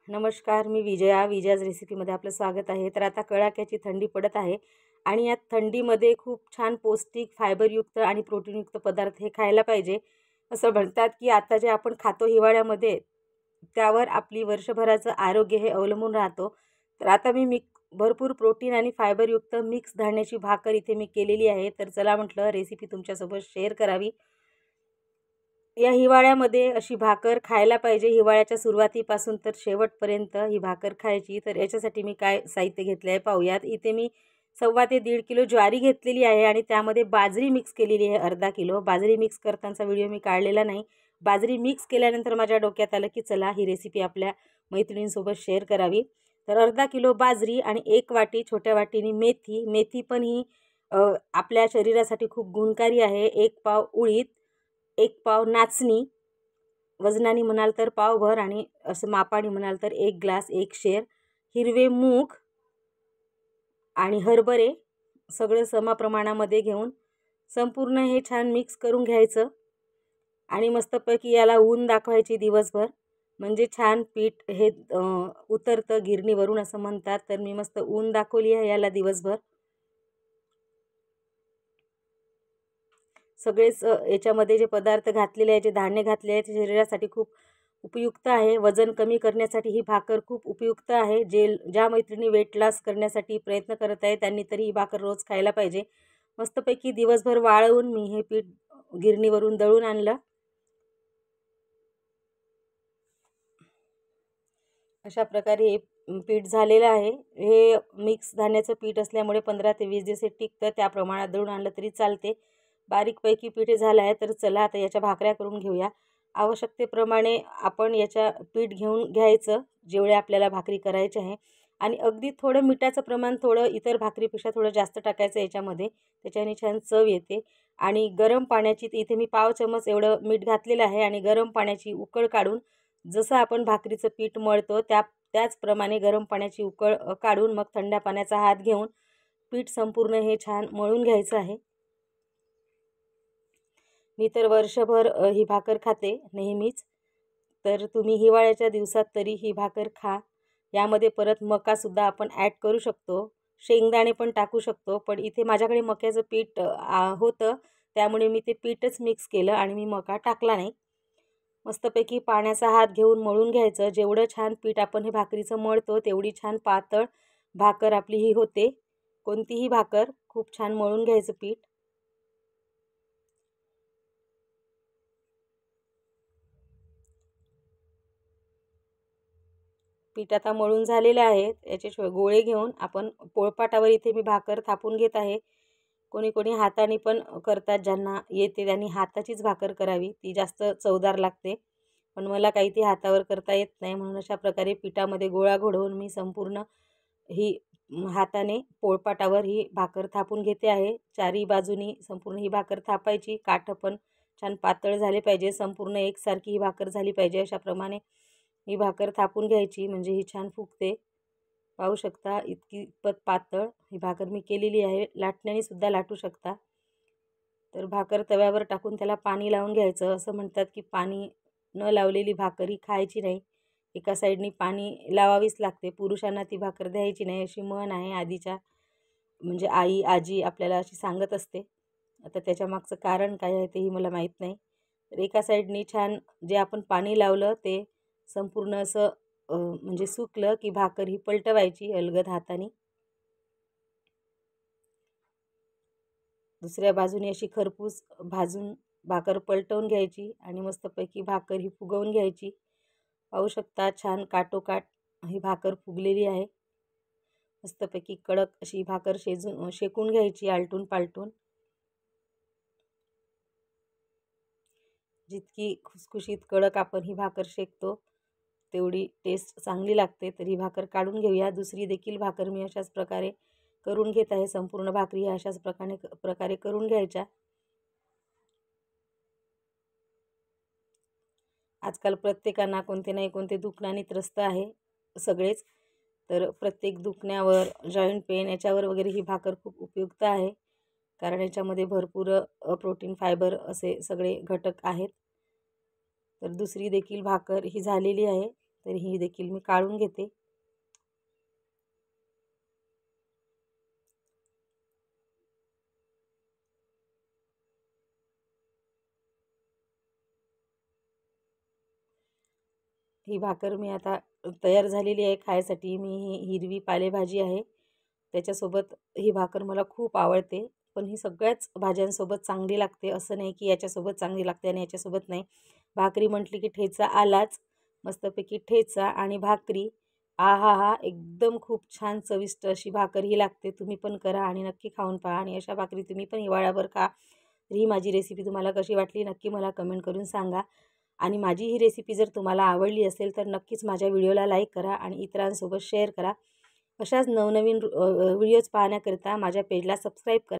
नमस्कार, मी विजयाज रेसिपीमध्ये आपलं स्वागत आहे। तर आता कडाक्याची थंडी पडत आहे आणि या थंडीमध्ये खूप छान पौष्टिक फायबरयुक्त आणि प्रोटीनयुक्त पदार्थ हे खायला पाहिजे। असं म्हणतात की आता जे आपण खातो हिवाळ्यामध्ये त्यावर आपली वर्षभराचं आरोग्य हे अवलंबून राहतो। तर आता मी भरपूर प्रोटीन आणि फायबरयुक्त मिक्स धान्याची भाकर इथे मी केलेली आहे। तर चला म्हटलं रेसिपी तुमच्यासोबत शेअर करावी। या हिवाळ्यामध्ये अशी भाकर खायला पाहिजे। हिवाळ्याच्या सुरुवातीपासून तर शेवटपर्यंत ही भाकर खायची। तर याच्यासाठी मी काय साहित्य घेतले आहे पाहूयात। इथे मी 1.25 ते 1.5 किलो ज्वारी घेतलेली आहे आणि त्यामध्ये बाजरी मिक्स केलेली आहे अर्धा किलो। बाजरी मिक्स करतानाचा व्हिडिओ मी काढलेला नाही। बाजरी मिक्स केल्यानंतर माझ्या डोक्यात आलं की चला ही रेसिपी आपल्या मैत्रिणींसोबत शेअर करावी। तर अर्धा किलो बाजरी आणि 1 वाटी छोट्या वाटीने मेथी। मेथी पण ही आपल्या शरीरासाठी खूप गुणकारी आहे। 1 पाव उडीद, 1 पाव नाचणी, वजनाने म्हणाल तर पावभर आणि असं मापाने म्हणाल तर 1 ग्लास 1 शेर, हिरवे मूग आणि हरभरे सगळं समप्रमाणामध्ये घेऊन संपूर्ण हे छान मिक्स करून घ्यायचं आणि मस्तपैकी याला ऊन दाखवायची दिवसभर, म्हणजे छान पीठ हे उतरतं गिरणीवरून असं म्हणतात। तर मी मस्त ऊन दाखवली आहे याला दिवसभर। सगळेच याच्यामध्ये जे पदार्थ घातलेले आहे, जे धान्य घातले आहे ते शरीरासाठी खूप उपयुक्त आहे। वजन कमी करण्यासाठी ही भाकर खूप उपयुक्त आहे। ज्या मैत्रिणी वेट लॉस करण्यासाठी प्रयत्न करत आहे त्यांनी तरी ही भाकर रोज खायला पाहिजे। मस्तपैकी दिवसभर वाळवून मी हे पीठ गिरणीवरून दळून आणलं। अशा प्रकारे हे पीठ झालेलं आहे। हे मिक्स धान्याचं पीठ असल्यामुळे 15 ते 20 दिवस टिकतं। त्या प्रमाणात दळून आणलं तरी चालते। बारीकपैकी पीठ झालं आहे। तर चला आता याच्या भाकऱ्या करून घेऊया। आवश्यकतेप्रमाणे आपण याच्या पीठ घेऊन घ्यायचं जेवढे आपल्याला भाकरी करायची आहे आणि अगदी थोडं मिठाचं प्रमाण थोडं इतर भाकरीपेक्षा थोडं जास्त टाकायचं याच्यामध्ये, त्याच्याने छान चव येते। आणि गरम पाण्याची इथे मी पाव चमच एवढं मीठ घातलेलं आहे आणि गरम पाण्याची उकळ काढून जसं आपण भाकरीचं पीठ मळतो त्याचप्रमाणे गरम पाण्याची उकळ काढून मग थंड पाण्याचा हात घेऊन पीठ संपूर्ण हे छान मळून घ्यायचं आहे। मी तर वर्षभर ही भाकर खाते नेहमीच। तर तुम्ही हिवाळ्याच्या दिवसात तरी ही भाकर खा। यामध्ये परत मकासुद्धा आपण ॲड करू शकतो, शेंगदाणे पण टाकू शकतो, पण इथे माझ्याकडे मक्याचं पीठ होतं त्यामुळे मी ते पीठच मिक्स केलं आणि मी मका टाकला नाही। मस्तपैकी पाण्याचा हात घेऊन मळून घ्यायचं। जेवढं छान पीठ आपण हे भाकरीचं मळतो तेवढी छान पातळ भाकर आपली ही होते। कोणतीही भाकर खूप छान मळून घ्यायचं पीठ। पीठ आता मळून झालेलं आहे। याचे गोळे घेऊन आपण पोळपाटावर इथे मी भाकर थापून घेत आहे। कोणी कोणी हाताने पण करतात, ज्यांना येते त्यांनी हाताचीच भाकर करावी, ती जास्त चवदार लागते। पण मला काही ती हातावर करता येत नाही, म्हणून अशा प्रकारे पिठामध्ये गोळा घोळवून मी संपूर्ण ही हाताने पोळपाटावर ही भाकर थापून घेते आहे। चारी बाजूनी संपूर्ण ही भाकर थापायची। काठ पण छान पातळ झाले पाहिजे, संपूर्ण एकसारखी ही भाकर झाली पाहिजे। अशाप्रमाणे ही भाकर थापून घ्यायची म्हणजे ही छान फुगते। पाहू शकता इतकी पातळ ही भाकर मी केलेली आहे। लाटण्याने सुद्धा लाटू शकता। तर भाकर तव्यावर टाकून त्याला पाणी लावून घ्यायचं। असं म्हणतात की पाणी न लावलेली भाकर ही खायची नाही, एका साईडनी पाणी लावावीच लागते, पुरुषांना ती भाकर द्यायची नाही अशी म्हण आहे आधीच्या, म्हणजे आई आजी आपल्याला अशी सांगत असते। आता त्याच्या मागचं कारण काय आहे तेही मला माहीत नाही। तर एका साईडनी छान जे आपण पाणी लावलं ते संपूर्ण असं म्हणजे सुकलं की भाकर ही पलटवायची अलगद हाताने। दुसऱ्या बाजूने अशी खरपूस भाजून भाकर पलटवून घ्यायची आणि मस्तपैकी भाकर ही फुगवून घ्यायची। पाहू शकता छान काटोकाट ही भाकर फुगलेली आहे। मस्तपैकी कडक अशी भाकर शेकून घ्यायची आलटून पालटून। जितकी खुसखुशीत कडक आपण ही भाकर शेकतो तेवढी टेस्ट चांगली लागते। तर ही भाकर काढून घेऊया। दुसरी देखील भाकर मी अशाच प्रकारे करून घेत आहे। संपूर्ण भाकरी अशाच प्रकारे करून घ्यायच्या। आजकाल प्रत्येकांना कोणते नाही कोणते दुखण्याने त्रस्त आहे सगळेच। तर प्रत्येक दुखण्यावर, जॉईंट पेन याच्यावर वगैरे ही भाकर खूप उपयुक्त आहे, कारण याच्यामध्ये भरपूर प्रोटीन फायबर असे सगळे घटक आहेत। तर दुसरी देखील भाकर ही झालेली आहे। तर ही देखील मी काढून घेते. ही भाकर मी आता तयार झालेली आहे खायसाठी. मी ही हिरवी पालेभाजी आहे त्याच्यासोबत ही भाकर मला खूप आवडते. पण ही सगळ्याच भाज्यांसोबत चांगली लागते, असं नाही की याच्यासोबत चांगली लागते आणि याच्यासोबत नाही. भाकरी म्हटली की ठेचा आलाच. मस्तपैकी ठेचा आणि भाकरी, आहाहा! एकदम खूप छान चविष्ट अशी भाकर ही लागते. तुम्ही पण करा आणि नक्की खाऊन पहा आणि अशा भाकरी तुम्ही पण हिवाळ्याभर खा. तर ही माझी रेसिपी तुम्हाला कशी वाटली नक्की मला कमेंट करून सांगा. आणि माझी ही रेसिपी जर तुम्हाला आवडली असेल तर नक्कीच माझ्या व्हिडिओला लाईक करा आणि इतरांसोबत शेअर करा. अशाच नवनवीन व्हिडिओज पाहण्याकरिता माझ्या पेजला सबस्क्राईब करा.